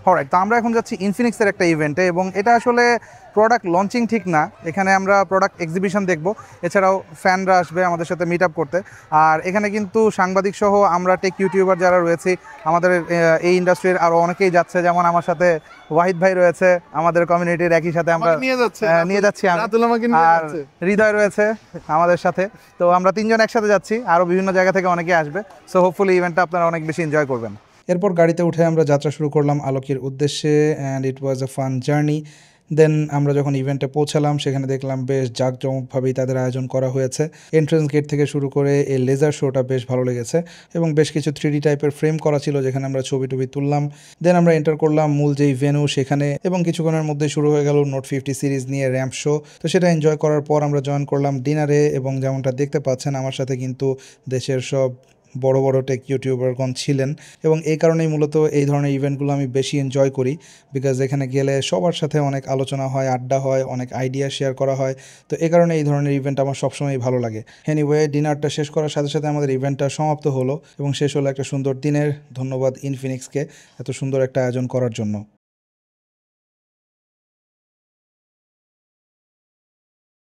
Alright, তো আমরা এখন যাচ্ছি ইনফিনিক্সের একটা ইভেন্টে, এবং এটা আসলে প্রোডাক্ট লঞ্চিং ঠিক না, এখানে আমরা প্রোডাক্ট এক্সিবিশন দেখব। এছাড়াও ফ্যানরা আসবে আমাদের সাথে মিট আপ করতে। আর এখানে কিন্তু সাংবাদিক সহ আমরা টেক ইউটিউবার যারা রয়েছি আমাদের এই ইন্ডাস্ট্রির আরও অনেকেই যাচ্ছে, যেমন আমার সাথে ওয়াহিদ ভাই রয়েছে আমাদের কমিউনিটির, একই সাথে আমরা নিয়ে যাচ্ছে নিয়ে যাচ্ছি আমি, রাতুল আমাকে নিয়ে আর যাচ্ছে। হৃদয় রয়েছে আমাদের সাথে। তো আমরা তিনজন একসাথে যাচ্ছি, আরও বিভিন্ন জায়গা থেকে অনেকে আসবে। সো হোপফুলি ইভেন্টটা আপনারা অনেক বেশি এনজয় করবেন। এরপর গাড়িতে উঠে আমরা যাত্রা শুরু করলাম আলোকের উদ্দেশ্যে, and it was a fun journey. Then আমরা যখন ইভেন্টে পৌঁছালাম সেখানে দেখলাম বেশ জাঁকজমকভাবেই তাদের আয়োজন করা হয়েছে। এন্ট্রেন্স গেট থেকে শুরু করে এই লেজার শোটা বেশ ভালো লেগেছে, এবং বেশ কিছু 3D টাইপের ফ্রেম করা ছিল যেখানে আমরা ছবি টবি তুললাম। দেন আমরা এন্টার করলাম মূল যেই ভেন্যু সেখানে, এবং কিছুক্ষণের মধ্যে শুরু হয়ে গেল নোট 50 সিরিজ নিয়ে র্যাম্প শো। তো সেটা এনজয় করার পর আমরা জয়েন করলাম ডিনারে, এবং যেমনটা দেখতে পাচ্ছেন আমার সাথে কিন্তু দেশের সব বড় বড় টেক ইউটিউবারগণ ছিলেন, এবং এই কারণেই মূলত এই ধরনের ইভেন্টগুলো আমি বেশি এনজয় করি, বিকজ এখানে গেলে সবার সাথে অনেক আলোচনা হয়, আড্ডা হয়, অনেক আইডিয়া শেয়ার করা হয়। তো এই কারণে এই ধরনের ইভেন্ট আমার সবসময়ই ভালো লাগে। এনিওয়ে, ডিনারটা শেষ করার সাথে সাথে আমাদের ইভেন্টটা সমাপ্ত হলো, এবং শেষ হলো একটা সুন্দর দিনের। ধন্যবাদ ইনফিনিক্সকে এত সুন্দর একটা আয়োজন করার জন্য।